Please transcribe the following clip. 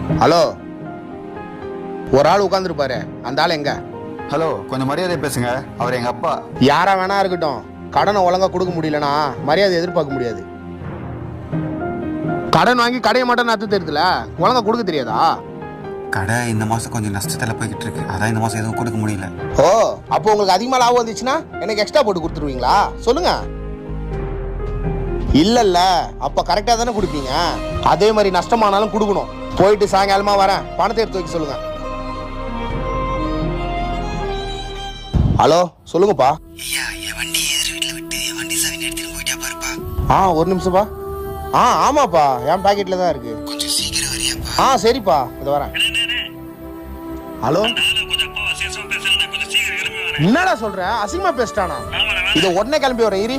Hello, ஒரு ஆள் உட்காந்துருப்பாரு, அந்த ஆள் எங்க? ஹலோ, கொஞ்சம் மரியாதை பேசுங்க. அவர் எங்க அப்பா. யாரா வேணா இருக்கட்டும், கடனை ஒழுங்கா கொடுக்க முடியலனா மரியாதை எதிர்பார்க்க முடியாது. கடன் வாங்கி கடையை மட்டும் நடத்த தெரியுதுல, ஒழுங்கா கொடுக்க தெரியாதா? கடை இந்த மாசம் கொஞ்சம் நஷ்டத்துல போய்கிட்டு இருக்கு. அதான் இந்த மாசம் எதுவும் கொடுக்க முடியல. ஓ, அப்போ உங்களுக்கு அதிகமா லாபம் வந்துச்சுன்னா எனக்கு எக்ஸ்ட்ரா போட்டு கொடுத்துருவீங்களா? சொல்லுங்க. இல்ல, அப்ப கரெக்டா தானே கொடுப்பீங்க. அதே மாதிரி நஷ்டமானாலும் கொடுக்கணும். போயிட்டு சாயங்காலமா வரேன், பணத்தை எடுத்து வைக்க சொல்லுங்க. ஹலோ, சொல்லுங்கப்பா. ஒரு நிமிஷம்ப்பா. ஆமாப்பா, என் பாக்கெட்ல தான் இருக்கு. கொஞ்சம் சீக்கிரம் வரியாப்பா? சரிப்பா, இது வரேன். ஹலோ, என்னடா சொல்ற? அசிங்கமா பேசிட்டானா? இதை உடனே கிளம்பி வரேன். இரு.